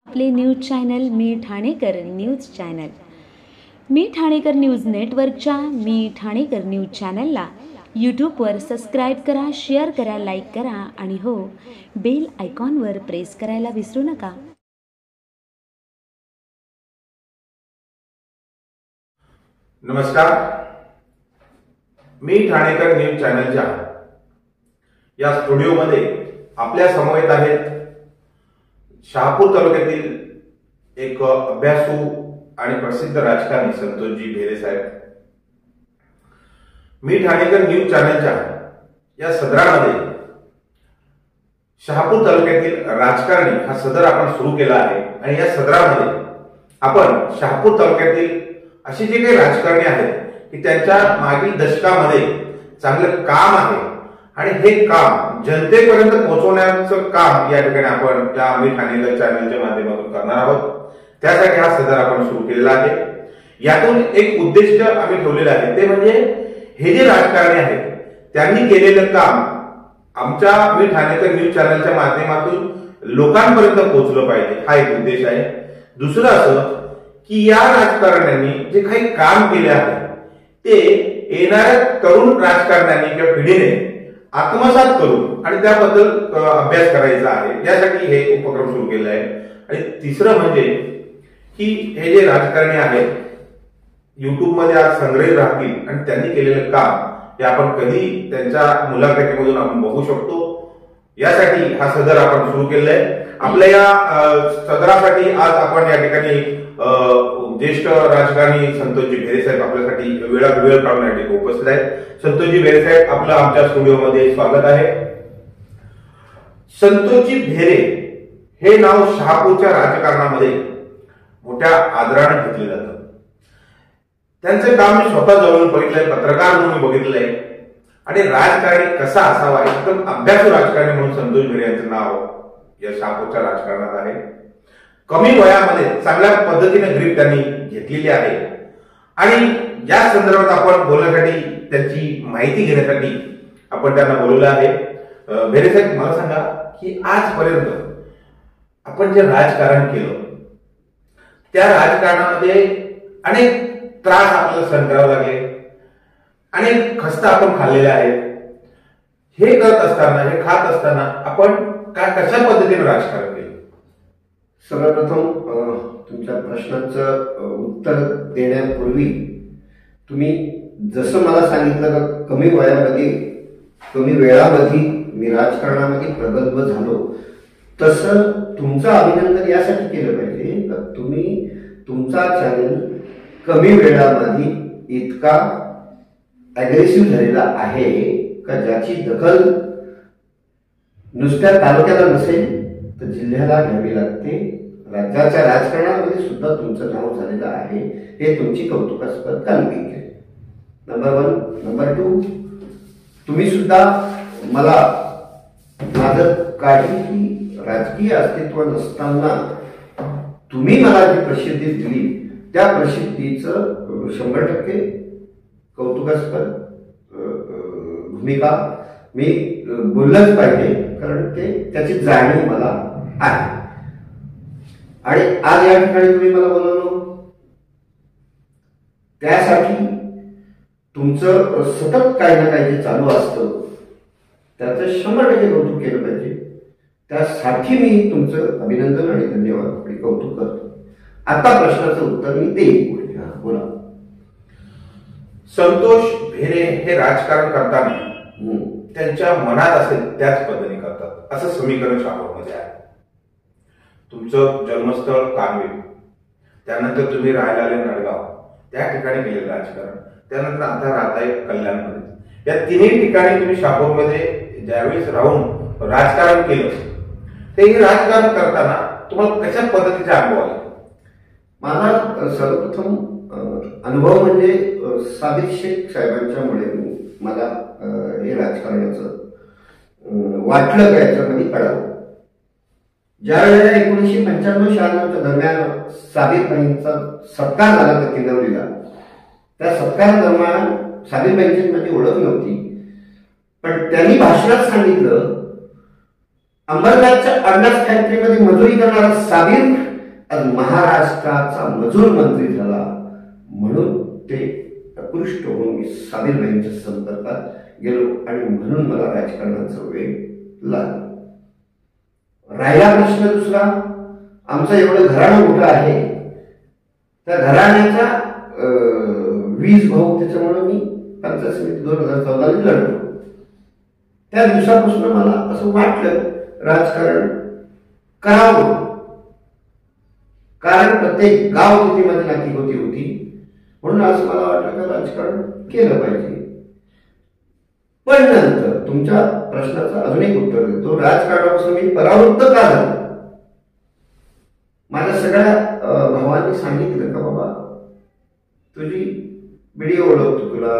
आपले news channel मी Thanekar news channel. मी Thanekar news नेटवर्कच्या मी Thanekar news चॅनलला यूट्यूबवर सबस्क्राईब करा, शेअर करा, लाईक करा आणि हो, बेल आयकॉनवर प्रेस करायला विसरू नका. नमस्कार. मी ठाणेकर न्यूज चॅनलच्या या स्टुडिओमध्ये आपल्या समवेत आहेत शहापूर तालुक्यातील एक अभ्यासू आणि प्रसिद्ध राजकारणी संतोषजी भेरे साहेब. मी ठाणेकर न्यूज चॅनलच्या या सदरामध्ये शहापूर तालुक्यातील राजकारणी हा सदर आपण सुरू केला आहे आणि या सदरामध्ये आपण शहापूर तालुक्यातील असे जे काही राजकारणी आहेत की त्यांच्या मागील दशकामध्ये चांगलं काम आहे आणि हे काम जनतेपर्यंत पोहोचवण्याचं काम या ठिकाणी आपण या मी ठाणेकर चॅनलच्या माध्यमातून करणार आहोत. त्यासाठी हा सदर आपण सुरू केलेला आहे. यातून एक उद्दिष्ट आम्ही ठेवलेलं आहे, ते म्हणजे हे जे राजकारणी आहेत त्यांनी केलेलं काम आमच्या मी ठाणेकर न्यूज चॅनलच्या माध्यमातून लोकांपर्यंत पोहोचलं पाहिजे, हा एक उद्देश आहे. दुसरं असं की या राजकारण्यांनी जे काही काम केले आहे ते येणाऱ्या तरुण राजकारण्यांनी किंवा पिढीने आत्मसात करून आणि त्याबद्दल अभ्यास करायचा आहे, यासाठी हे उपक्रम सुरू केले आहे. आणि तिसरं म्हणजे की हे जे राजकारणी आहेत युट्यूबमध्ये आज संग्रहित राहतील आणि त्यांनी केलेलं काम हे आपण कधी त्यांच्या मुलाखतीमधून आपण बघू शकतो, यासाठी हा सदर आपण सुरू केलेला आहे. आपल्या या सदरासाठी आज आपण या ठिकाणी ज्येष्ठ राजकारणी संतोषजी भेरे साहेब आपल्यासाठी वेळ काढण्यासाठी उपस्थित आहेत. संतोषजी भेरे साहेब, आपलं आमच्या स्टुडिओमध्ये स्वागत आहे. संतोषजी भेरे हे नाव शहापूरच्या राजकारणामध्ये मोठ्या आदराने घेतले जातं. त्यांचं काम मी स्वतः जवळून बघितलंय, पत्रकार म्हणून बघितलंय आणि राजकारणी कसा असावा एकदम अभ्यासू राजकारणी म्हणून संतोष भेरे यांचं नाव या शहापूरच्या राजकारणात आहे. कमी वयामध्ये चांगल्या पद्धतीने ग्रीप त्यांनी घेतलेली आहे आणि या संदर्भात आपण बोलण्यासाठी त्यांची माहिती घेण्यासाठी आपण त्यांना बोलवलं आहे. भेरे साहेब, मला सांगा की आजपर्यंत आपण जे राजकारण केलं त्या राजकारणामध्ये अनेक त्रास आपल्याला सहन करावे लागले, अनेक खस्ता आपण खाल्लेल्या आहेत. हे करत असताना, हे खात असताना आपण कशा पद्धतीने राजकारण केलं? सर्वप्रथम तुमच्या प्रश्नाचं उत्तर देण्यापूर्वी तुम्ही जसं मला सांगितलं का कमी वयामध्ये कमी वेळामध्ये मी राजकारणामध्ये प्रगल्भ झालो, तसं तुमचं अभिनंदन यासाठी केलं पाहिजे का तुम्ही तुमचा चॅनल कमी वेळामध्ये इतका अग्रेसिव्ह झालेला आहे का ज्याची दखल नुसत्या तालुक्याला नसेल तर जिल्ह्याला घ्यावी लागते. राज्याच्या राजकारणामध्ये सुद्धा तुमचं नाव झालेलं आहे, हे तुमची कौतुकास्पद कामगिरी आहे. नंबर 1. नंबर 2, तुम्ही सुद्धा मला माझं काही राजकीय अस्तित्व नसताना तुम्ही मला जी प्रसिद्धी दिली त्या प्रसिद्धीचं 100% कौतुकास्पद भूमिका मी बोललंच पाहिजे, कारण त्याची जाणीव मला आहे. आणि आज या ठिकाणी तुम्ही मला बोलवलं त्यासाठी तुमचं सतत काही ना काही जे चालू असतं त्याचं 100% कौतुक केलं पाहिजे. त्यासाठी मी तुमचं अभिनंदन आणि धन्यवाद आणि कौतुक करतो. आता प्रश्नाचं उत्तर मी देईन. बोला. संतोष भेरे हे राजकारण करताना त्यांच्या मनात असेल त्याच पद्धतीने करतात असं समीकरण शहापूरमध्ये आहे. तुमचं जन्मस्थळ कानवे, त्यानंतर तुम्ही राहायला आले नडगाव, त्या ठिकाणी केलेलं राजकारण, त्यानंतर आता राहताय कल्याणमध्ये, या तिन्ही ठिकाणी तुम्ही शहापूरमध्ये ज्यावेळेस राहून राजकारण केलं ते राजकारण करताना तुम्हाला कशा पद्धतीचे अनुभव आले? माझा सर्वप्रथम अनुभव म्हणजे सादिक शेख साहेबांच्यामुळे मला हे राजकारणाचं वाटलं का याच्यामध्ये कळालं. ज्या वेळेला 1995-96 दरम्यान साबिरबाईंचा सत्कार झाला तर किनवलीला, त्या सत्कार दरम्यान साबिरबाईंची माझी ओळख नव्हती, पण त्यांनी भाषणात सांगितलं अंबरनाथच्या अन्नास फॅक्टरीमध्ये मजुरी करणारा साबीर आज महाराष्ट्राचा मजूर मंत्री झाला म्हणून ते आकृष्ट होऊन मी साबिरबाईंच्या संपर्कात गेलो आणि म्हणून मला राजकारणाचा वेळ लागला. राहिला प्रश्न दुसरा, आमचं एवढं घराणं मोठं आहे, त्या घराण्याचा वीज भाऊ, त्याच्यामुळे मी पंचायत समिती 2014 लढलो. त्या दिवसापासून मला असं वाटलं राजकारण करावं, कारण प्रत्येक गाव तिथे माझी नाकीगोती होती, म्हणून असं मला वाटलं की राजकारण केलं पाहिजे. पण नंतर तुमच्या प्रश्नाचं अजून एक उत्तर देतो. राजकारणापासून मी परावृत्त का झालो? माझ्या सगळ्या भावांनी सांगितलं का बाबा तुझी बीडीओ ओळखतो, तुला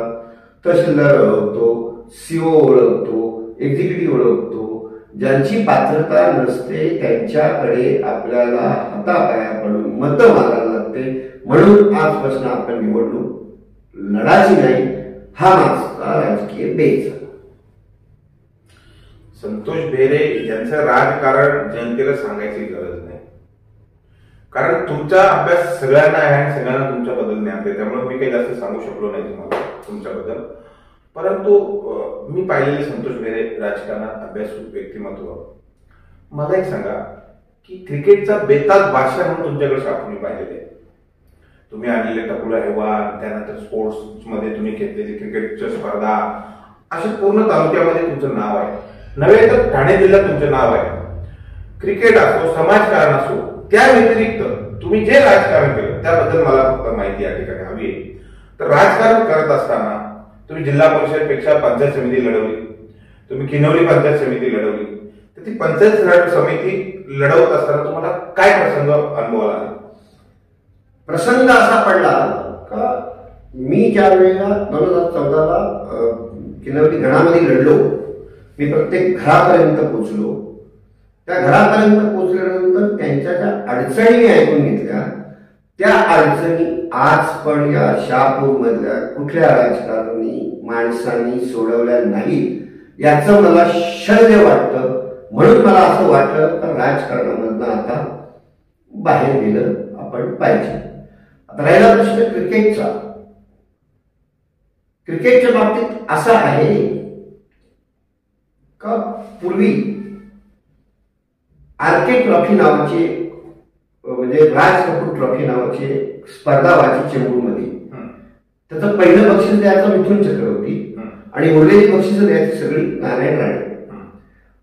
तहसीलदार ओळखतो, सीओ ओळखतो, एक्झिक्युटिव्ह ओळखतो, ज्यांची पात्रता नसते त्यांच्याकडे आपल्याला हातापाया पडून मतं मागायला लागते, म्हणून आजपासून आपण निवडणूक लढायची नाही, हा माझा राजकीय बेस झाला. संतोष बेरे यांचं राजकारण जनतेला सांगायची गरज नाही, कारण तुमचा अभ्यास सगळ्यांना आहे आणि सगळ्यांना तुमच्याबद्दल ज्ञान आहे, त्यामुळे मी काही जास्त सांगू शकलो नाही तुम्हाला तुमच्याबद्दल. परंतु मी पाहिलेले संतोष बेरे राजकारणात अभ्यासू व्यक्तिमत्व. मला एक सांगा की क्रिकेटचा बेताज बादशाह म्हणून तुमच्याकडे शापून पाहिलेले, तुम्ही आणलेले टकुला हेवान, त्यानंतर स्पोर्ट्स मध्ये तुम्ही घेतलेली क्रिकेटच्या स्पर्धा, अशा पूर्ण तालुक्यामध्ये तुमचं नाव आहे, नव्हे तर ठाणे जिल्ह्यात तुमचं नाव आहे. क्रिकेट असो, समाजकारण असो, त्या व्यतिरिक्त तुम्ही जे राजकारण केलं त्याबद्दल मला फक्त माहिती या ठिकाणी हवी आहे. तर राजकारण करत असताना तुम्ही जिल्हा परिषदपेक्षा पंचायत समिती लढवली, तुम्ही किनवली पंचायत समिती लढवली, तर ती पंचायत समिती लढवत असताना तुम्हाला काय प्रसंग अनुभवाला आला? प्रसंग असा पडला का मी ज्या वेळेला 2014ला किनवली गणामध्ये लढलो, मी प्रत्येक घरापर्यंत पोहोचलो. त्या घरापर्यंत पोहोचल्यानंतर त्यांच्या ज्या अडचणी मी ऐकून घेतल्या, त्या अडचणी आज पण या शहापूर मधल्या कुठल्या राजकारणी माणसांनी सोडवल्या नाहीत, याचं मला शल्य वाटतं. म्हणून मला असं वाटलं का राजकारणामधनं आता बाहेर गेलं आपण पाहिजे. आता राहिला प्रश्न क्रिकेटचा. क्रिकेटच्या बाबतीत असा आहे का पूर्वी आर्के ट्रॉफी नावाची, म्हणजे राज कपूर ट्रॉफी नावाची स्पर्धा व्हायची चेंबूरमध्ये. त्याचं पहिलं बक्षीस द्यायचं मिथुन चक्रवर्ती आणि उरलेली बक्षीस द्यायची सगळी नारायण राणे.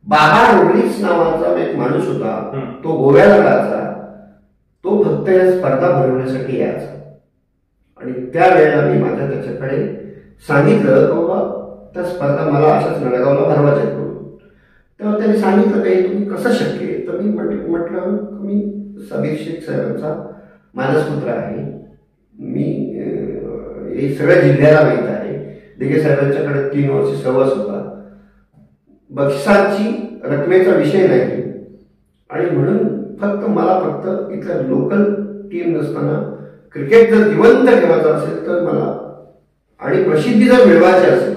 बाबा रोडलीस नावाचा एक माणूस होता, तो गोव्याला राहायचा, तो फक्त या स्पर्धा भरवण्यासाठी यायचा. आणि त्यावेळेला मी माझ्या त्याच्याकडे सांगितलं की बाबा त्या स्पर्धा मला अशाच नळगावला भरवायच्या करून. तेव्हा त्यांनी सांगितलं की तुम्ही कसं शक्य आहे? तर मी म्हटलं मी सबीर शेख साहेबांचा मानसपुत्र आहे, मी हे सगळ्या जिल्ह्याला माहीत आहे, दिघे साहेबांच्याकडे 3 वर्ष सहवास होता, बक्षिसाची रकमेचा विषय नाही, आणि म्हणून मला फक्त इथल्या लोकल टीम नसताना क्रिकेट जर जिवंत ठेवायचं असेल तर मला आणि प्रसिद्धी जर मिळवायची असेल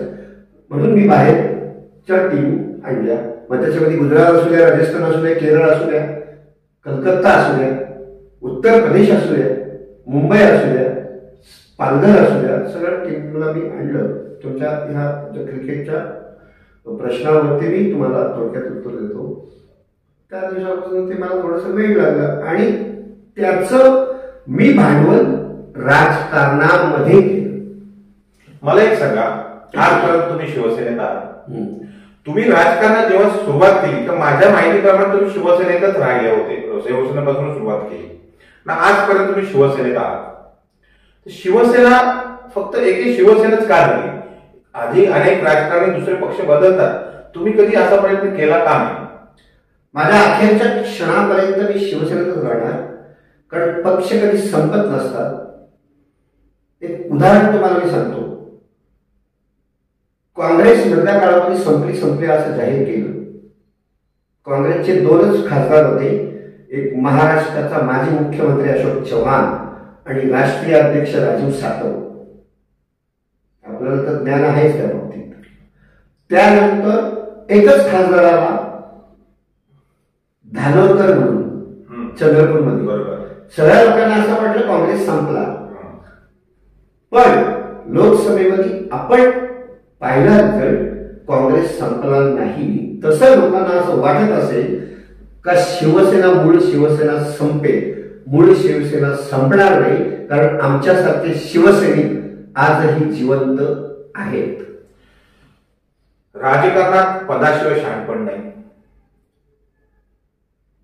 म्हणून मी बाहेरच्या टीम आणल्या. मग त्याच्यामध्ये गुजरात असू द्या, राजस्थान असू द्या, केरळ असू द्या, कलकत्ता असू द्या, उत्तर प्रदेश असू द्या, मुंबई असू द्या, पालघर असू द्या, सगळ्या टीमला मी आणलं. तुमच्या ह्या क्रिकेटच्या प्रश्नावरती मी तुम्हाला थोडक्यात उत्तर देतो. त्या दिवसापासून ते मला थोडंसं वेळ लागला आणि त्याचं मी भांडवल राजकारणामध्ये केलं. मला एक सांगा, आजपर्यंत तुम्ही शिवसेनेत आहात, तुम्ही राजकारणात जेव्हा सुरुवात केली तर माझ्या माहितीप्रमाणे तुम्ही शिवसेनेतच राहिले होते, शिवसेनेपासून सुरुवात केली ना, आजपर्यंत तुम्ही शिवसेनेत आहात. शिवसेना फक्त एके शिवसेनाच का झाली? आधी अनेक राजकारणी दुसरे पक्ष बदलतात, तुम्ही कधी असा प्रयत्न केला का नाही? माझ्या अखेरच्या क्षणापर्यंत मी शिवसेनेतच राहणार, कारण पक्ष कधी संपत नसतात. एक उदाहरण तुम्हाला मी सांगतो. काँग्रेस मधल्या काळामध्ये संपली असं जाहीर केलं. काँग्रेसचे 2च खासदार होते, एक महाराष्ट्राचा माजी मुख्यमंत्री अशोक चव्हाण आणि राष्ट्रीय अध्यक्ष राजीव सातव. आपल्याला तर ज्ञान आहेच त्या बाबतीत. त्यानंतर एकच खासदाराला धानोरकर म्हणून चंद्रपूरमध्ये. बरोबर. सगळ्या लोकांना असं वाटलं काँग्रेस संपला, पण लोकसभेमध्ये आपण पाहिला रिझल्ट, काँग्रेस संपला नाही. तसं लोकांना असं वाटत असेल का शिवसेना, मूळ शिवसेना संपेल, मूळ शिवसेना संपणार नाही, कारण आमच्यासारखे शिवसैनिक आजही जिवंत आहेत. राजकारणात पदाशिवाय शहाणपण नाही.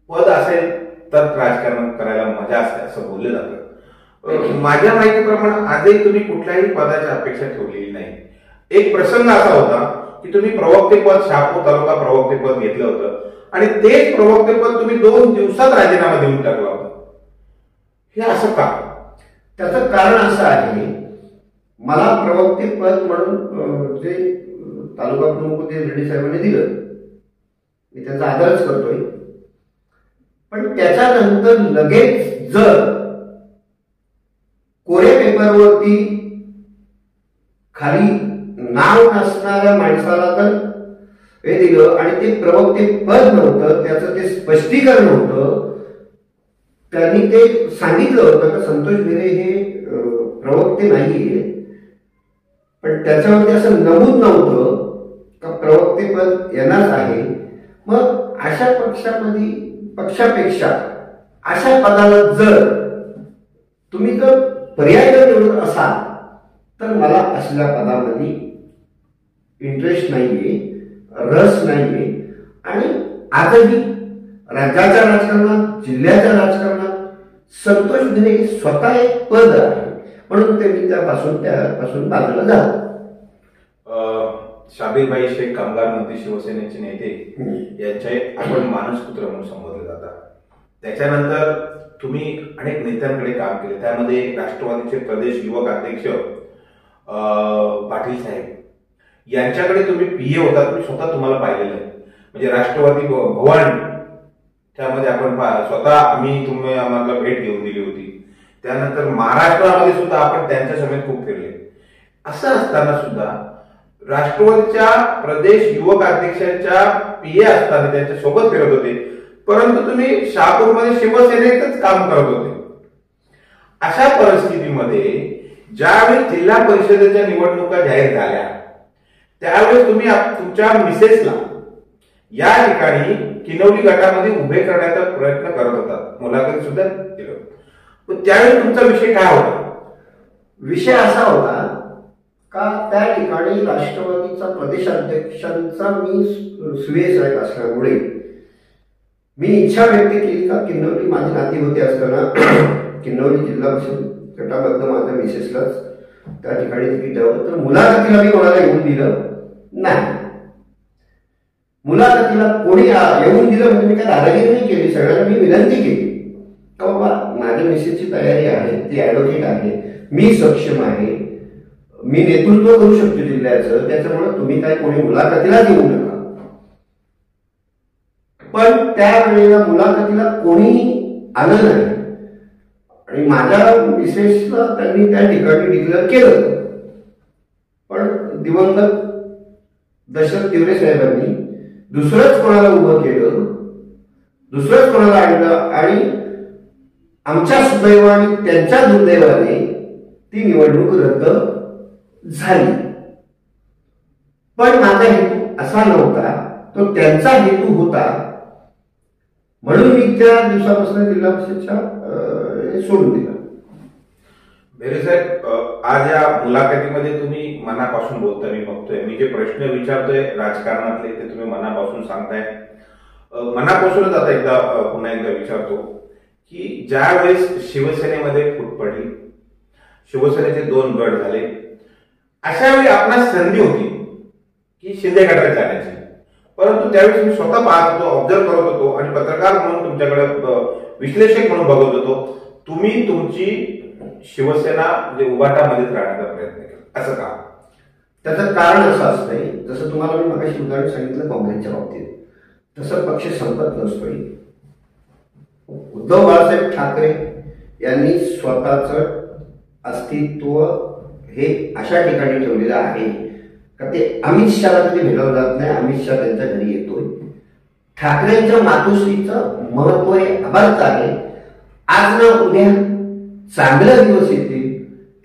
पद असेल तर राजकारण करायला मजा असते असं बोललं जातं. माझ्या माहितीप्रमाणे आजही तुम्ही कुठल्याही पदाची अपेक्षा ठेवलेली नाही. एक प्रसंग असा होता की तुम्ही प्रवक्तेपद, शहापूर तालुका प्रवक्तेपद घेतलं होतं आणि तेच प्रवक्तेपद तुम्ही 2 दिवसात राजीनामा देऊन टाकला होता. हे असं का? त्याचं कारण असं आहे, मला प्रवक्तेपद म्हणून जे तालुका प्रमुख ते रेड्डी साहेबांनी दिलं, मी त्यांचा आदरच करतोय. पण त्याच्यानंतर लगेच जर कोऱ्या पेपरवरती खाली नाव नसणाऱ्या माणसाला जर हे दिलं आणि ते प्रवक्ते पद नव्हतं, त्याचं ते स्पष्टीकरण होतं, त्यांनी ते सांगितलं होतं का संतोष भिरे हे प्रवक्ते नाहीये, पण त्याच्यावरती असं नमूद नव्हतं का प्रवक्ते पद येणार आहे. मग अशा पक्षापेक्षा अशा पदाला जर तुम्ही जर पर्याय जर निवडत असाल तर मला असल्या पदामध्ये इंटरेस्ट नाहीये, रस नाहीये. आणि आजही राज्याच्या राजकारणात, जिल्ह्याच्या राजकारणात संतोष भिरे स्वतः एक पद आहे, म्हणून ते मी त्यापासून बाजूला झालो. शाबीरभाई शेख, कामगार मंत्री, शिवसेनेचे नेते यांचे आपण मानसपुत्र म्हणून संबोधले जातात. त्याच्यानंतर तुम्ही अनेक नेत्यांकडे काम केले, त्यामध्ये राष्ट्रवादीचे प्रदेश युवक अध्यक्ष पाटील साहेब यांच्याकडे तुम्ही पीए होता. तुम्ही स्वतः तुम्हाला पाहिलेलं आहे, म्हणजे राष्ट्रवादी भवन त्यामध्ये आपण स्वतः आम्ही आम्हाला भेट घेऊन दिली होती. त्यानंतर महाराष्ट्रामध्ये सुद्धा आपण त्यांच्या समेत खूप फिरले. असं असताना सुद्धा राष्ट्रवादीच्या प्रदेश युवक अध्यक्षांच्या पीए असताना त्यांच्या सोबत फिरत होते, परंतु तुम्ही शहापूरमध्ये शिवसेनेतच काम करत होते. अशा परिस्थितीमध्ये ज्यावेळी जिल्हा परिषदेच्या निवडणुका जाहीर झाल्या त्यावेळेस तुम्ही तुमच्या मिसेसला या ठिकाणी किनवली गटामध्ये उभे करण्याचा प्रयत्न करत होता, मुलाखत सुद्धा दिलं. पण त्यावेळी तुमचा विषय काय होता? विषय असा होता का त्या ठिकाणी राष्ट्रवादीचा प्रदेशाध्यक्षांचा मी सुयेसाहेब असल्यामुळे मी इच्छा व्यक्त केली का किन्नवली माझी नाती होते असताना किन्नवली जिल्हा परिषद गटाबद्ध माझ्या मिसेसलाच त्या ठिकाणी तिकीट द्यावं. तर मुलाखतीला मी कोणाला येऊन दिलं नाही. मुलाखतीला कोणी येऊन दिलं म्हणजे मी काय दादागिरी नाही केली, सगळ्यांना मी विनंती केली का बाबा माझ्या मिसेसची तयारी आहे, ती ऍडव्होकेट आहे, मी सक्षम आहे, मी नेतृत्व करू शकतो जिल्ह्याचं, त्याच्यामुळे तुम्ही काय कोणी मुलाखतीला देऊ नका. पण त्यावेळेला मुलाखतीला कोणी आलं नाही आणि माझ्या मिसेसला त्यांनी त्या ठिकाणी डिक्लेअर केलं. पण दिवंगत दशरथ तिवरे साहेबांनी दुसरंच कोणाला उभं केलं, दुसरंच कोणाला आणलं आणि आमच्या सुदैवाने त्यांच्या दुर्दैवाने ती निवडणूक रद्द झाली. पण माझा हेतू असा नव्हता, तो त्यांचा हेतू होता, म्हणून मी त्या दिवसापासून जिल्हा परिषदच्या सोडून दिला. भिरे साहेब, आज या मुलाखतीमध्ये तुम्ही मनापासून बोलताय, मी बघतोय. मी जे प्रश्न विचारतोय राजकारणातले ते तुम्ही मनापासून सांगताय. मनापासूनच आता पुन्हा एकदा विचारतो की ज्या वेळेस शिवसेनेमध्ये फूट पडली, शिवसेनेचे 2 गट झाले, अशा वेळी आपणास संधी होती की शिंदे गटात जाण्याची, परंतु त्यावेळेस मी स्वतः पाहत होतो, ऑब्झर्व करत होतो आणि पत्रकार म्हणून तुमच्याकडे विश्लेषक म्हणून बघत होतो. तुम्ही तुमची शिवसेना म्हणजे उभाटामध्येच राहण्याचा प्रयत्न केला, असं का? त्याचं कारण असं असतंय, जसं तुम्हाला मी मगाशी उदाहरण सांगितलं काँग्रेसच्या बाबतीत, तसं पक्ष संपत नसतोय. उद्धव बाळासाहेब ठाकरे यांनी स्वतःचं अस्तित्व हे अशा ठिकाणी ठेवलेलं आहे का ते अमित शहाला कधी भेटायला जात नाही, अमित शहा त्यांच्या घरी येतोय. ठाकरेंच्या मातोश्रीचं महत्व हे अबाधित आहे. आज ना उद्या चांगले दिवस येतील.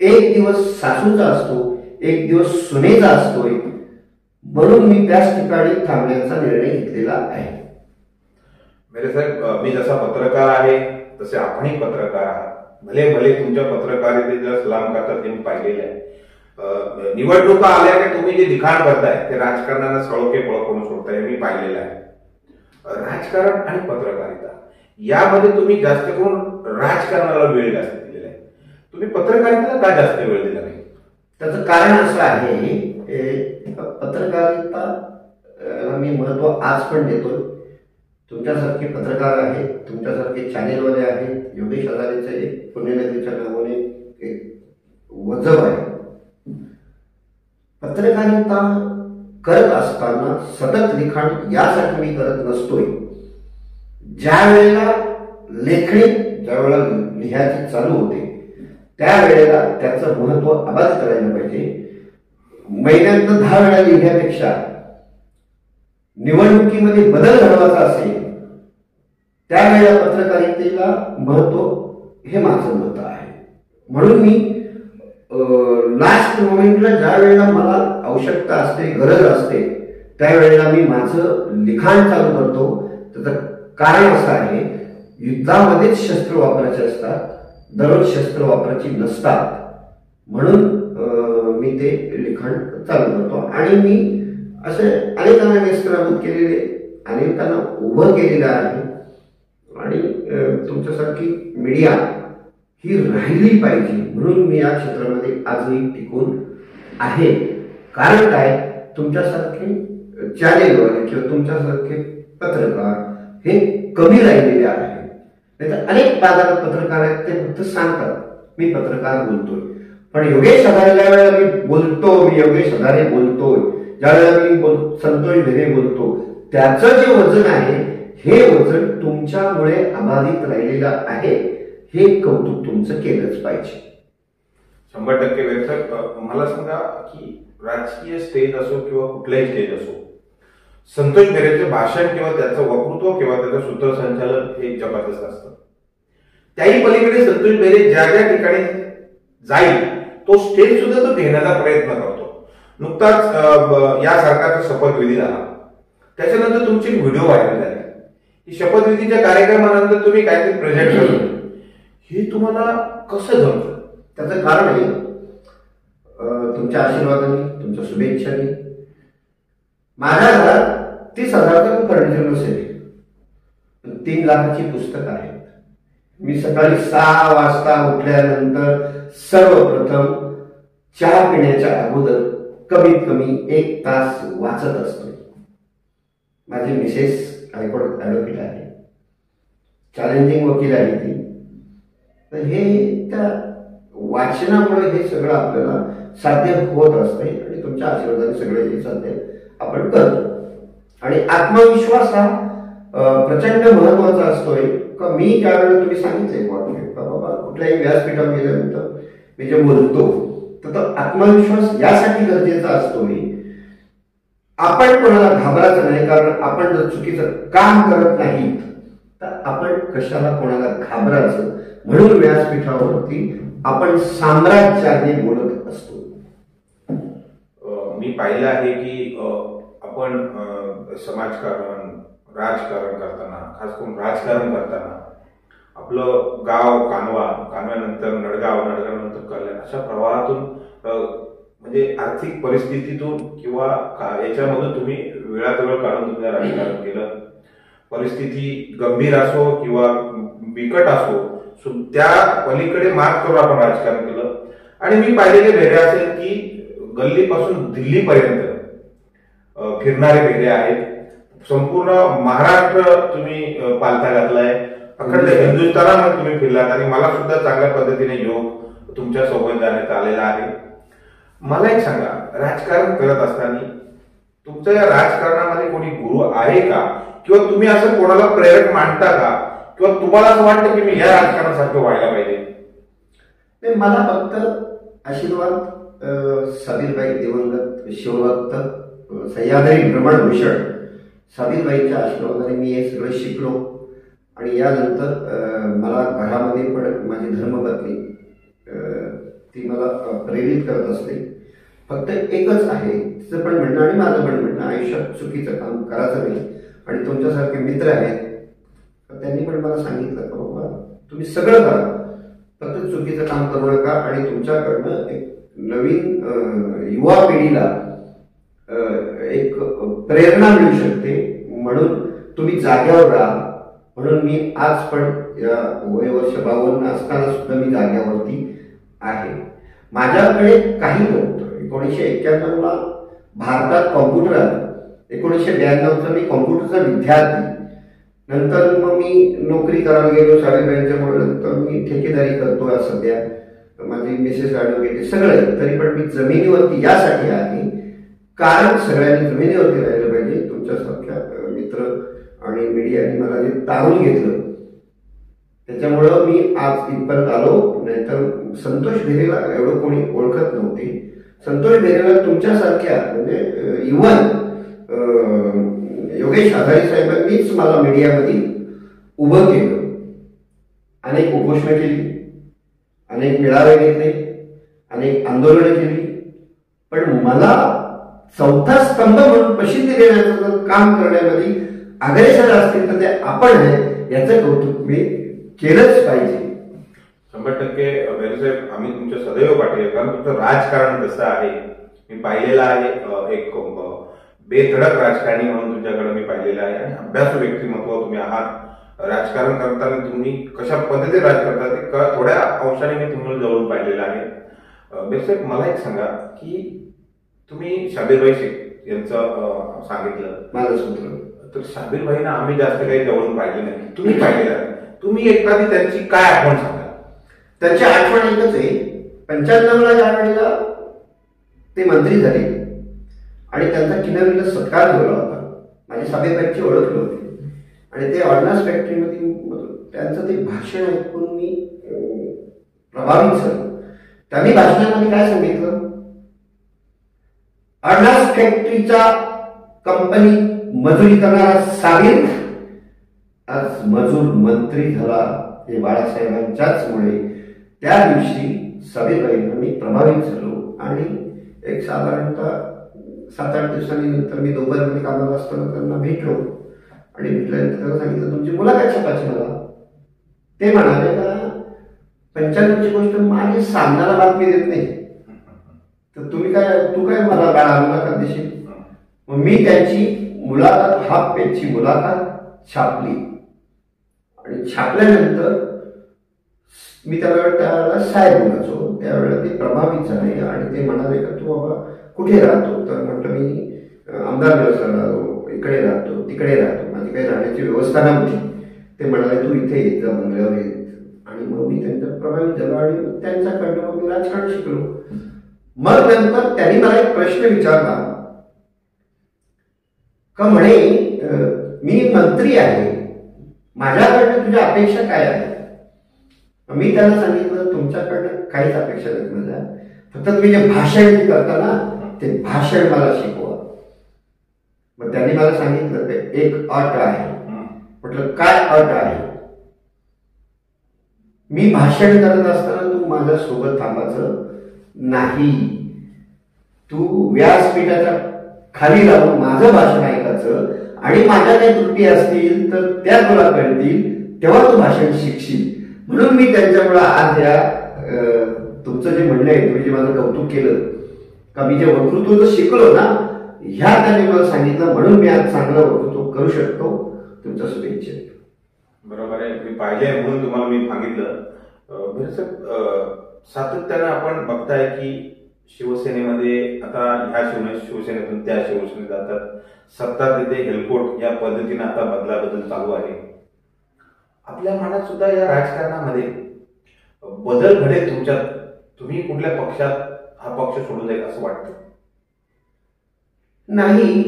एक दिवस सासूचा असतो, एक दिवस सुनेचा असतोय. म्हणून मी त्याच ठिकाणी थांबण्याचा निर्णय घेतलेला आहे. मेरे साहेब, मी जसा पत्रकार आहे तसे आपणही पत्रकार आहात. भले भले तुमच्या पत्रकारितेला सलाम करतात हे मी पाहिलेलं आहे. निवडणुका आल्या की तुम्ही जे लिखाण करताय ते राजकारणाला सळोके पळ करून सोडताय मी पाहिलेलं आहे. राजकारण आणि पत्रकारिता यामध्ये तुम्ही जास्त करून राजकारणाला वेळ जास्त दिलेला आहे. तुम्ही पत्रकारितेला का जास्त वेळ दिला नाही? त्याचं कारण असं आहे, पत्रकारिता मी महत्व आज पण देतोय. तुमच्यासारखे पत्रकार आहेत, तुमच्यासारखे चॅनेलवाले आहेत. योगेश हजारेचं एक पुण्यनगरीच्या नावाने एक वजब आहे. पत्रकारिता करत असताना सतत लिखाण यासाठी मी करत नसतोय. ज्या वेळेला लेखणी ज्या वेळेला लिहायची चालू होते त्यावेळेला त्याचं महत्व अबाधित करायला पाहिजे. महिन्यात 10 वेळा लिहिण्यापेक्षा निवडणुकीमध्ये बदल घडवायचा असेल त्यावेळेला पत्रकारितेला महत्व हे माझं मत आहे. म्हणून मी लास्ट मोमेंटला ज्या वेळेला मला आवश्यकता असते, गरज असते त्यावेळेला मी माझं लिखाण चालू करतो. त्याचं कारण असं आहे, युद्धामध्येच शस्त्र वापरायचे असतात, दररोज शस्त्र वापरायची नसतात. म्हणून मी ते लिखाण चालू करतो. आणि मी असे अनेकांना नेस्तनाबूत केलेले, अनेकांना उभं केलेलं आहे. आणि तुमच्यासारखी मीडिया ही राहिली पाहिजे म्हणून मी या क्षेत्रामध्ये आजही टिकून आहे. कारण काय, तुमच्यासारखे चॅनेलवाले किंवा तुमच्यासारखे पत्रकार हे कमी राहिलेले आहेत. नाही तर अनेक बाजारात पत्रकार आहेत ते फक्त सांगतात मी पत्रकार बोलतोय. पण योगेश हजारे वेळेला मी बोलतो, मी योगेश हजारे बोलतोय, ज्यावेळेला मी संतोष ढेरे बोलतो, त्याचं जे वजन आहे हे वजन तुमच्यामुळे अबाधित राहिलेलं आहे. हे कौतुक तुमचं केलंच पाहिजे. 100% वेळेस मला सांगा की राजकीय स्टेज असो किंवा कुठलाही स्टेज असो, संतोष बेरेचं भाषण किंवा त्याचं वक्तृत्व किंवा त्याचं सूत्रसंचालन हे जबरदस्त असतं. त्याही पलीकडे संतोष बेरे ज्या ज्या ठिकाणी जाईल तो स्टेज सुद्धा तो घेण्याचा प्रयत्न करतो. नुकताच या सरकारचा शपथविधी झाला, त्याच्यानंतर तुमची व्हिडिओ व्हायरल झाली. शपथविधीच्या कार्यक्रमानंतर तुम्ही काहीतरी प्रेझेंट करतो. हे तुम्हाला कसं जमतं? त्याचं कारण आहे तुमच्या आशीर्वादाने, तुमच्या शुभेच्छांनी. माझ्या घरात 30,000चं फर्निचर नसेल, 3 लाखाची पुस्तकं आहेत. मी सकाळी 6 वाजता उठल्यानंतर सर्वप्रथम चहा पिण्याच्या अगोदर कमीत कमी 1 तास वाचत असतो. माझी मिसेस हायकोर्ट ॲडव्होकेट आहे, चॅलेंजिंग वकील आहे ती. तर हे त्या वाचनामुळे हे सगळं आपल्याला साध्य होत असते. आणि तुमच्या आशीर्वादाने सगळे हे साध्य आपण करतो. आणि आत्मविश्वास हा प्रचंड महत्वाचा असतोय. का मी ज्यावेळेला तुम्ही सांगितले का बाबा कुठल्याही व्यासपीठावर गेल्यानंतर मी जे बोलतो तर तो आत्मविश्वास यासाठी गरजेचा असतोय. आपण कोणाला घाबरायचं नाही, कारण आपण जर चुकीचं काम करत नाही तर आपण कशाला कोणाला घाबरायचं. म्हणून व्यासपीठावरती आपण साम्राज्याने बोलत असतो. मी पाहिलं आहे की आपण समाजकारण, राजकारण करताना, खास करून राजकारण करताना आपलं गाव कानव्यानंतर नडगाव, नडगावनंतर कल्याण अशा प्रवाहातून म्हणजे आर्थिक परिस्थितीतून किंवा याच्यामधून तुम्ही वेळात वेळ काढून तुम्ही राजकारण केलं. परिस्थिती गंभीर असो किंवा बिकट असो, त्या पलीकडे मात करून आपण राजकारण केलं. आणि मी पाहिलेले भेडे असेल की गल्लीपासून दिल्लीपर्यंत फिरणारे भेडे आहेत. संपूर्ण महाराष्ट्र तुम्ही पालथा घातलाय, अखंड हिंदुस्थानामध्ये तुम्ही फिरलात. आणि मला सुद्धा चांगल्या पद्धतीने योग तुमच्या सोबत जाण्यात आलेला आहे. मला एक सांगा, राजकारण करत असताना तुमच्या या राजकारणामध्ये कोणी गुरु आहे का, किंवा तुम्ही असं कोणाला प्रेरक मानता का, किंवा तुम्हाला असं वाटतं की मी या राजकारणासारखं व्हायला पाहिजे? मला फक्त आशीर्वाद साबीरबाई दिवंगत शिवभक्त सह्याद्री भ्रमणभूषण साविरबाईंच्या आश्रमामध्ये मी हे सगळं शिकलो आणि यानंतर मला घरामध्ये पण माझी धर्मपत्नी ती मला प्रेरित करत असते. फक्त एकच आहे तिचं पण म्हणणं आणि माझं पण म्हणणं, आयुष्यात चुकीचं काम करायचं नाही. आणि तुमच्यासारखे मित्र आहेत त्यांनी पण मला सांगितलं की बाबा तुम्ही सगळं करा, फक्त चुकीचं काम करू नका. आणि तुमच्याकडनं एक नवीन युवा पिढीला एक प्रेरणा मिळू शकते, म्हणून तुम्ही जाग्यावर राहा. म्हणून मी आज पण या वयवर्ष 52 असताना सुद्धा मी जाग्यावरती आहे. माझ्याकडे काही नव्हतं. 1991 ला भारतात कॉम्प्युटर आलं. 1992 मी कॉम्प्युटरचा विद्यार्थी. नंतर मग मी नोकरी करायला गेलो साविरबाईंच्यामुळे. नंतर मी ठेकेदारी करतोय सध्या. माझी मिसेस ॲडव्होकेट सगळं. तरी पण मी जमिनीवरती यासाठी आहे कारण सगळ्यांनी जमिनीवरती राहिलं पाहिजे. तुमच्यासारख्या मित्र आणि मीडियाने मला जे तारून घेतलं त्याच्यामुळं मी आज इथपर्यंत आलो. नाहीतर संतोष भिरेला एवढं कोणी ओळखत नव्हते. संतोष भिरेला तुमच्यासारख्या म्हणजे इव्हन योगेश आधारी साहेबांनीच मला मीडियामध्ये उभं केलं. अनेक उपोषणं केली, अनेक मेळावे घेतले, अनेक आंदोलनं केली. पण मला चौथा स्तंभ म्हणून प्रसिद्धी देण्याचं काम करण्यामध्ये अग्रेसर असतील तर ते आपण आहे, याचं कौतुक मी केलंच पाहिजे. 100% साहेब आम्ही तुमच्या सदैव पाठीशी, कारण तुमचं राजकारण कसं आहे मी पाहिलेलं आहे. एक बेधडक राजकारणी म्हणून तुमच्याकडे मी पाहिलेलं आहे आणि अभ्यासू व्यक्तिमत्व तुम्ही आहात. राजकारण करताना तुम्ही कशा पद्धतीने राज करता ते थोड्या अंशाने मी तुम्हाला जवळून पाहिलेलं आहे. साहेब मला एक सांगा की तुम्ही शाबीरबाई शेख यांचं सांगितलं माझं सूत्र, तर शाबीरबाईंना आम्ही जास्त काही जवळून पाहिले नाही, तुम्ही पाहिलेलं आहे. तुम्ही एखादी त्यांची काय आठवण सांगा? त्यांची आठवण एकच आहे. 95ला ज्या वेळेला ते मंत्री झाले आणि त्यांचा किनारीला सत्कार ठेवला होता. माझी साबेबाईंची ओळख नव्हती आणि ते ऑर्डनन्स फॅक्टरीमध्ये त्यांचं ते भाषण ऐकून मी प्रभावित झालो. त्यांनी भाषणामध्ये काय सांगितलं, ऑर्डनन्स फॅक्टरीचा कंपनी मजुरी करणारा साबीर आज मजूर मंत्री झाला. हे बाळासाहेबांच्याच मुळे त्या दिवशी साबीरबाईंना मी प्रभावित झालो आणि एक साधारणतः 7-8 दिवसांनी नंतर मी दोघांमध्ये कामाला असताना त्यांना भेटलो आणि भेटल्यानंतर त्यांना सांगितलं तुमची मुलाखत छापायची मला. ते म्हणाले का 95ची गोष्ट माझी सांगणारा बातमी देत नाही, तर तू काय मला बाळा मुलाखत देशील. मग मी त्यांची मुलाखत हाफ पेजची मुलाखत छापली आणि छापल्यानंतर मी त्यावेळेला साहेब बोलायचो. त्यावेळेला ते प्रभावित झाले आणि ते म्हणाले का तू बाबा कुठे राहतो, तर म्हटलं मी आमदार व्यवस्था राहतो, इकडे राहतो तिकडे राहतो, माझी काही राहण्याची व्यवस्था नव्हती. ते म्हणाले तू इथे येत जा बंगल्यावर येत. आणि मग मी त्यांच्या प्रभावित झालो आणि त्यांच्याकडनं मग मी राजकारण शिकलो. मग नंतर त्यांनी मला एक प्रश्न विचारला का म्हणे मी मंत्री आहे, माझ्याकडनं तुझ्या अपेक्षा काय आहे. मी त्यांना सांगितलं तुमच्याकडनं काहीच अपेक्षा नाही माझ्या, फक्त तुम्ही जे भाषण करता ना ते भाषण मला शिकवा. मग त्यांनी मला सांगितलं की एक अट आहे. म्हटलं काय अट आहे. मी भाषण करत असताना तू माझ्या सोबत थांबायचं नाही, तू व्यासपीठाच्या खाली राहून माझं भाषण ऐकायचं आणि माझ्या काही त्रुटी असतील तर त्या तुला कळतील, तेव्हा तू भाषण शिकशील. म्हणून मी त्यांच्यामुळे आज या तुमचं जे म्हणणं आहे, तुम्ही जे माझं कौतुक केलं का मी जे वक्तृत्व शिकलो ना, ह्या त्यांनी मला सांगितलं, म्हणून मी आज चांगलं वक्तृत्व करू शकतो. तुमच्या शुभेच्छा. बरोबर आहे, मी पाहिले म्हणून तुम्हाला मी सांगितलं. सातत्यानं आपण बघताय की शिवसेनेमध्ये आता ह्या शिवसेनेतून त्या शिवसेनेत जातात, सत्ता तिथे हेलकोट या पद्धतीने आता बदलाबदल चालू आहे. आपल्या मनात सुद्धा या राजकारणामध्ये बदल घडेल तुमच्यात, तुम्ही कुठल्या पक्षात हा पक्ष सोडून जाईल असं वाटतं? नाही,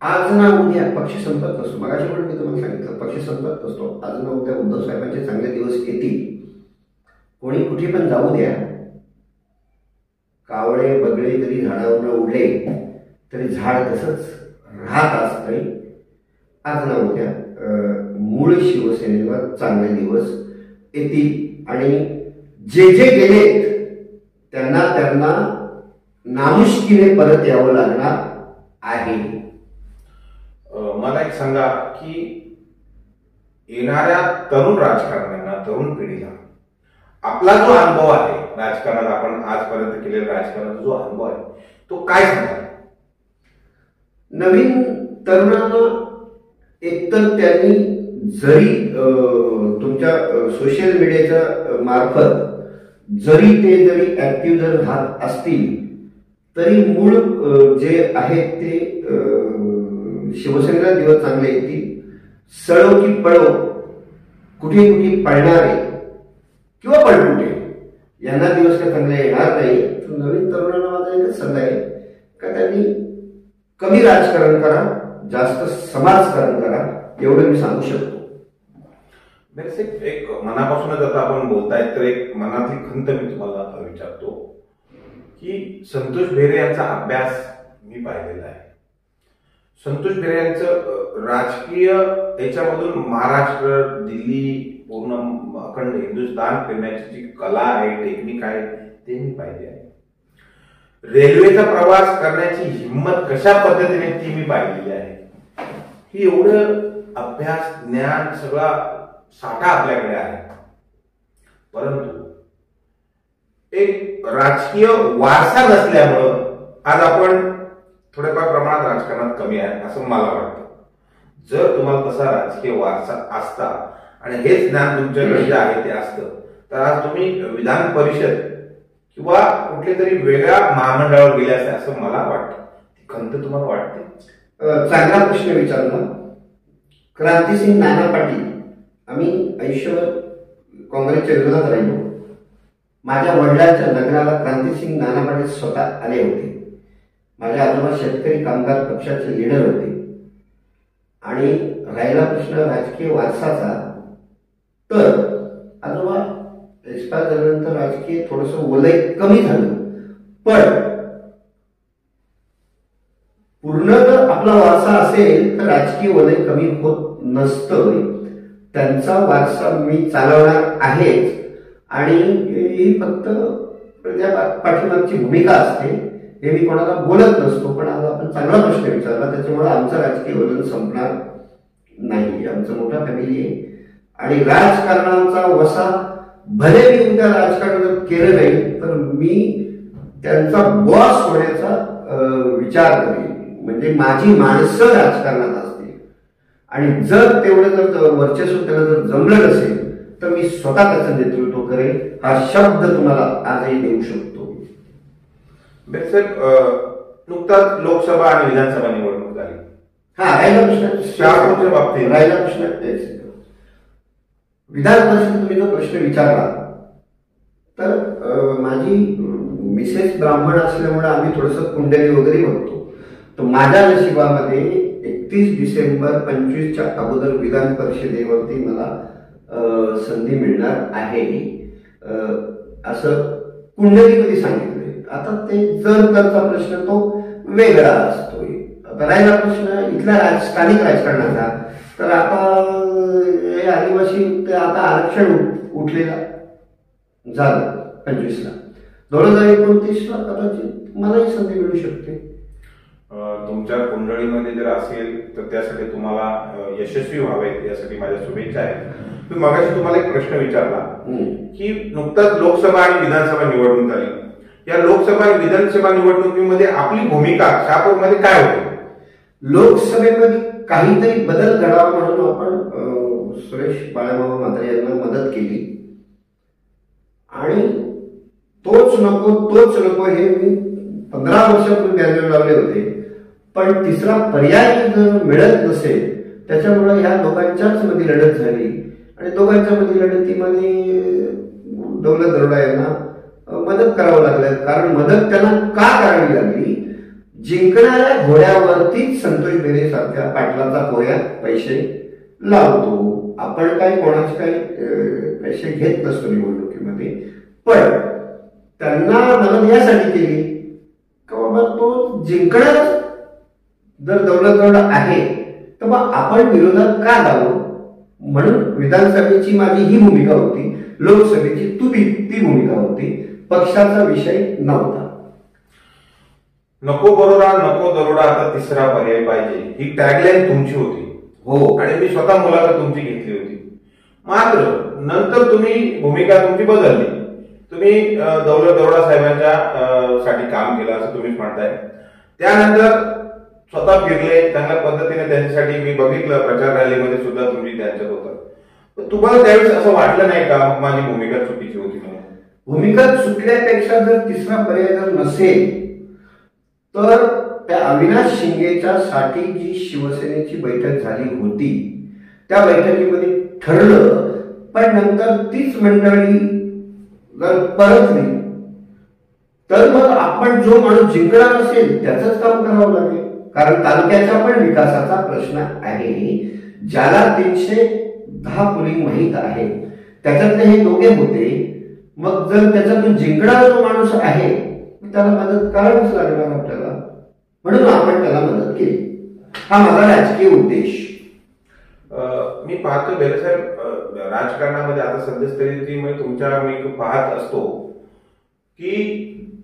आज ना उद्या पक्ष संपत नसतो. मगाशी पण मी तुम्हाला सांगितलं पक्ष संपत नसतो. आज ना उद्या उद्धव साहेबांचे चांगले दिवस येतील. कोणी कुठे पण जाऊ द्या, कावळे बगळे जरी झाडावरनं उडले तरी झाड तसंच राहत असतंय. आज ना उद्या मूळ शिवसेनेवर चांगले दिवस येतील आणि जे जे गेलेत त्यांना त्यांना नामुष्कीने परत यावं लागणार आहे. मला एक सांगा की येणाऱ्या तरुण राजकारण्यांना, तरुण पिढीला आपला जो अनुभव आहे राजकारणात, आपण आजपर्यंत केलेला राजकारणाचा जो अनुभव आहे तो काय सांगा? नवीन तरुणांना एकतर त्यांनी जरी तुमच्या सोशल मीडियाच्या मार्फत जरी ऍक्टिव्ह जर राहत असतील तरी मूळ जे आहेत ते शिवसेनेला दिवस चांगले येतील. सळो की पळो, कुठे कुठे पळणारे किंवा पळकुटे यांना दिवस काय चांगले येणार नाही. तर नवीन तरुणांना माझा एकच सल्ला आहे का त्यांनी कमी राजकारण करा, जास्त समाजकारण करा, एवढं मी सांगू शकतो. एक मनापासूनच आता आपण बोलताय तर एक मनातली खंत मी तुम्हाला विचारतो की संतोष बेहरे यांचा अभ्यास मी पाहिलेला आहे. संतोष बेहरे यांचं राजकीय याच्यामधून महाराष्ट्र, दिल्ली, पूर्ण अखंड हिंदुस्थान फिरण्याची जी कला आहे, टेक्निक आहे ते मी पाहिली आहे. रेल्वेचा प्रवास करण्याची हिंमत कशा पद्धतीने ती मी पाहिलेली आहे. ही एवढं अभ्यास, ज्ञान, सगळा साठा आपल्याकडे आहे. परंतु एक राजकीय वारसा नसल्यामुळं आज आपण थोड्याफार प्रमाणात राजकारणात कमी आहे असं मला वाटतं. जर तुम्हाला तसा राजकीय वारसा असता आणि हेच ज्ञान तुमच्याकडे जे आहे ते असतं तर आज तुम्ही विधान परिषद किंवा कुठल्या तरी वेगळ्या महामंडळावर गेले असते असं मला वाटतं. ती खंत तुम्हाला वाटते? चांगला प्रश्न विचारला. क्रांतिसिंग नाना पाटील, आम्ही आयुष्यभर काँग्रेसच्या विरोधात राहिलो. माझ्या वडिलांच्या लग्नाला क्रांतिसिंग नाना पाटील स्वतः आले होते. माझे आजोबा शेतकरी कामगार पक्षाचे लीडर होते. आणि राहिला प्रश्न राजकीय वारसाचा, तर आजोबा एक्सपायर झाल्यानंतर राजकीय थोडस वलय कमी झालं. पण पूर्ण जर आपला वारसा असेल तर राजकीय वलय कमी होत नसतं. त्यांचा वारसा मी चालवणार आहेच आणि ही फक्त त्या पाठीमागची भूमिका असते हे मी कोणाला बोलत नसतो. पण आज आपण चांगला प्रश्न विचारला, त्याच्यामुळे आमचं राजकीय वलन संपणार नाही. आमचं मोठा फॅमिली आहे आणि राजकारणाचा वसा भले मी उद्या राजकारण जर केलं नाही तर मी त्यांचा बॉस होण्याचा विचार करेन. म्हणजे माझी माणसं राजकारणात असतील आणि जर तेवढं जर वर्चस्व त्यांना जर जमलं नसेल तर मी स्वतः त्याचं नेतृत्व करेन. हा शब्द तुम्हाला आजही देऊ शकतो. नुकताच लोकसभा आणि विधानसभा निवडणूक झाली. राहिला प्रश्न शहापूरच्या बाबतीत राहिला प्रश्न विधान परिषद तुम्ही जो प्रश्न विचारला तर माझी मिसेस ब्राह्मण असल्यामुळे आम्ही थोडस कुंडली वगैरे बघतो. तर माझ्या नशिबामध्ये 31 डिसेंबर 25च्या अगोदर विधान परिषदेवरती मला संधी मिळणार आहे असं कुंडलीमध्ये सांगितलंय. आता ते जर तरचा प्रश्न तो वेगळा असतोय. आता राहिला प्रश्न इथल्या स्थानिक राजकारणाचा, तर आता हे आदिवासी आता आरक्षण उठलेला झालं 25ला. 2029ला कदाचित मलाही संधी मिळू शकते. तुमच्या कुंडळीमध्ये जर असेल तर त्यासाठी तुम्हाला यशस्वी व्हावे यासाठी माझ्या शुभेच्छा आहेत. मी मगाशी तुम्हाला एक प्रश्न विचारला की नुकताच लोकसभा आणि विधानसभा निवडणूक झाली. या लोकसभा आणि विधानसभा निवडणुकीमध्ये आपली भूमिका शहापूरमध्ये काय होती? लोकसभेमध्ये काहीतरी बदल घडावा म्हणून आपण सुरेश बाळाभाऊ म्हात्रे यांना मदत केली आणि तोच नको हे मी 15 वर्षापूर्वी बॅनर लावले होते. पण तिसरा पर्याय जर मिळत नसेल त्याच्यामुळे ह्या दोघांच्याच मध्ये लढत झाली आणि दोघांच्या मध्ये लढतीमध्ये दौलत दरोडा यांना मदत करावं लागलं. कारण मदत त्यांना का करावी लागली? जिंकणाऱ्या घोड्यावरतीच संतोष बेहरे सारख्या पाटलाचा घोड्यात पैसे लावतो. आपण काही कोणाचे काही पैसे घेत नसतो निवडणुकीमध्ये. पण त्यांना मदत यासाठी केली का बाबा तो जिंकणार जर दौलत दरोडा आहे तर मग आपण विरोधात का जावं? म्हणून विधानसभेची माझी ही भूमिका होती, लोकसभेची ती भूमिका होती. पक्षाचा विषय नव्हता. नको बरोडा नको दरोडा आता तिसरा पर्याय पाहिजे, ही टॅगलाईन तुमची होती. हो, आणि मी स्वतः मुलाखत तुमची घेतली होती. मात्र नंतर तुम्ही भूमिका तुमची बदलली. तुम्ही दौलत दरोडा साहेबांच्या साठी काम केलं असं तुम्हीच म्हणताय. त्यानंतर स्वतः फिरले, चांगल्या पद्धतीने त्यांच्यासाठी मी बघितलं, प्रचार रॅलीमध्ये सुद्धा तुम्ही त्यांच्यात होता. तुम्हाला त्यावेळेस असं वाटलं नाही का माझी भूमिका चुकीची होती म्हणून? भूमिका चुकल्यापेक्षा जर तिसरा पर्याय जर नसेल तर त्या अविनाश शिंदेच्या साठी जी शिवसेनेची बैठक झाली होती त्या बैठकीमध्ये ठरलं, पण नंतर तीच मंडळी जर परतली तर मग आपण जो माणूस जिंकणार असेल त्याचंच काम करावं लागेल. कारण तालुक्याच्या पण विकासाचा प्रश्न आहे. ज्याला 310 पोलिंग माहीत आहे त्याच्यातले हे दोघे होते. मग जर त्याच्यातून जिंकणारा जो माणूस आहे त्याला मदत करावीच लागणार आपल्याला, म्हणून आपण त्याला मदत केली. हा माझा राजकीय उद्देश. मी पाहतो बेले साहेब, राजकारणामध्ये आता सद्यस्थितीमध्ये तुमच्या मी पाहत असतो की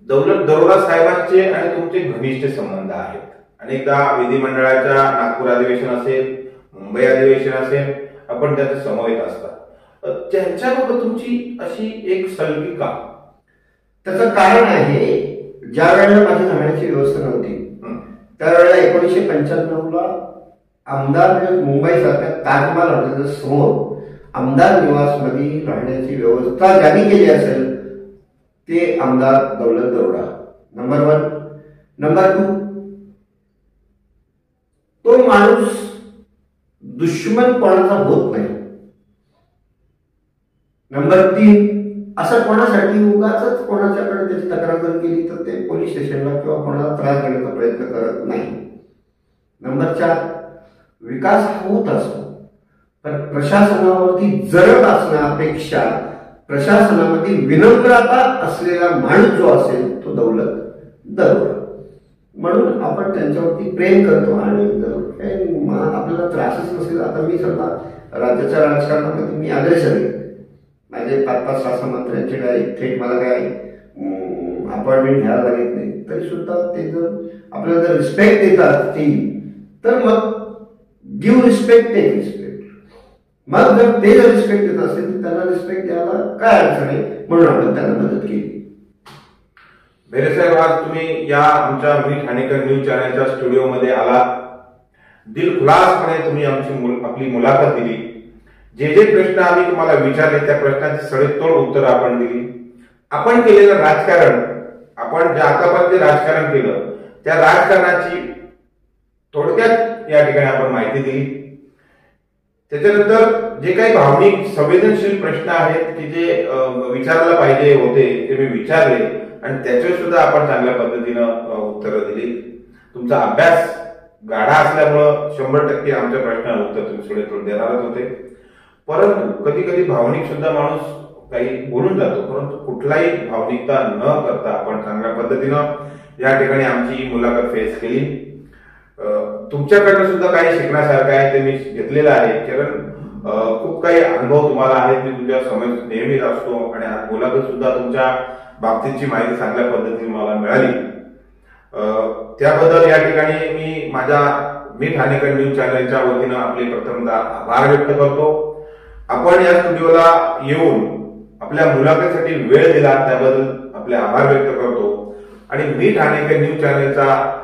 दौलत दरोडा साहेबांचे आणि तुमचे घनिष्ठ संबंध आहेत. अनेकदा विधिमंडळाच्या नागपूर अधिवेशन असेल, मुंबई अधिवेशन असेल, आपण त्याचे समवेत असतात. त्यांच्याबरोबर तुमची अशी एक सलगी का? त्याचं कारण आहे, ज्या वेळेला माझी राहण्याची व्यवस्था नव्हती त्यावेळेला 1995ला आमदार मुंबई सारख्या ताजमहाल हॉटेलच्या समोर आमदार निवास मध्ये राहण्याची व्यवस्था ज्यांनी केली असेल ते आमदार दौलत दरोडा. नंबर 1. नंबर 2, तो माणूस दुश्मन कोणाचा होत नाही. नंबर 3, असं कोणासाठी उगाच कोणाच्याकडे त्याची तक्रार जर केली तर ते पोलीस स्टेशनला किंवा कोणाला त्रास देण्याचा प्रयत्न करत नाही. नंबर 4, विकास होत असतो पण प्रशासनावरती जरब असण्यापेक्षा प्रशासनामध्ये विनम्रता असलेला माणूस जो असेल तो दौलत दरोडा. म्हणून आपण त्यांच्यावरती प्रेम करतो. आणि जर काही आपल्याला त्रासच नसेल, आता मी स्वतः राज्याच्या राजकारणामध्ये मी अग्रेसर आहे. माझे 5-5 6 मंत्र्यांचे डायरेक्ट थेट मला काय अपॉइंटमेंट घ्यायला लागत नाही, तरी सुद्धा ते जर आपल्याला जर रिस्पेक्ट देत असतील तर मग गिव्ह रिस्पेक्ट, टेक रिस्पेक्ट. मग जर ते जर रिस्पेक्ट देत असेल तर त्यांना रिस्पेक्ट द्यायला काय अडचण आहे, म्हणून आपण त्यांना मदत केली. बेले साहेब, आज तुम्ही या आमच्या मी ठाणेकर न्यूज चॅनलच्या स्टुडिओमध्ये आला. दिलखुलासपणे तुम्ही आपली मुलाखत दिली. जे जे प्रश्न आम्ही तुम्हाला विचारले त्या प्रश्नांची सडेतोड उत्तर आपण दिली. आपण केलेलं राजकारण, आपण जे आतापर्यंत राजकारण केलं त्या राजकारणाची थोडक्यात या ठिकाणी आपण माहिती दिली. त्याच्यानंतर जे काही भावनिक संवेदनशील प्रश्न आहेत की जे विचारायला पाहिजे होते ते मी विचारले आणि त्याच्यावर सुद्धा आपण चांगल्या पद्धतीनं उत्तरं दिली. तुमचा अभ्यास गाढा असल्यामुळं 100% आमच्या प्रश्नाला उत्तर तुम्ही सडेतोड देणारच होते. परंतु कधी कधी भावनिक सुद्धा माणूस काही बोलून जातो, परंतु कुठलाही भावनिकता न करता आपण चांगल्या पद्धतीनं या ठिकाणी आमची मुलाखत फेस केली. तुमच्याकडनं सुद्धा काही शिकण्यासारखं आहे ते मी घेतलेलं आहे. कारण खूप काही अनुभव तुम्हाला आहेत, मी तुमच्या समोर नेहमीच असतो आणि आज मुलाखत सुद्धा तुमच्या बाबतीतची माहिती चांगल्या पद्धतीने मला मिळाली. त्याबद्दल या ठिकाणी मी ठाणेकर न्यूज चॅनलच्या वतीनं आपले प्रथमतः आभार व्यक्त करतो. आपण या स्टुडिओला येऊन आपल्या मुलाखतीसाठी वेळ दिला त्याबद्दल आपले आभार व्यक्त करतो. आणि मी ठाणेकर न्यूज चॅनलचा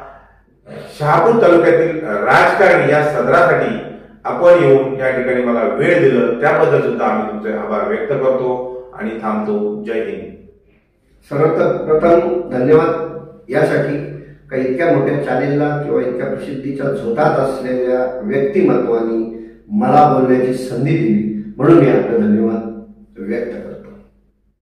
शहापूर तालुक्यातील राजकारणी या सदरासाठी आपण येऊन या ठिकाणी मला वेळ दिलं त्याबद्दल सुद्धा आम्ही तुमचे आभार व्यक्त करतो आणि थांबतो. जय हिंद. सर्वप्रथम धन्यवाद यासाठी काही इतक्या मोठ्या चॅनेलला किंवा इतक्या प्रसिद्धीच्या झोतात असलेल्या व्यक्तिमत्वानी मला बोलण्याची संधी दिली, म्हणून मी आपले धन्यवाद व्यक्त करतो.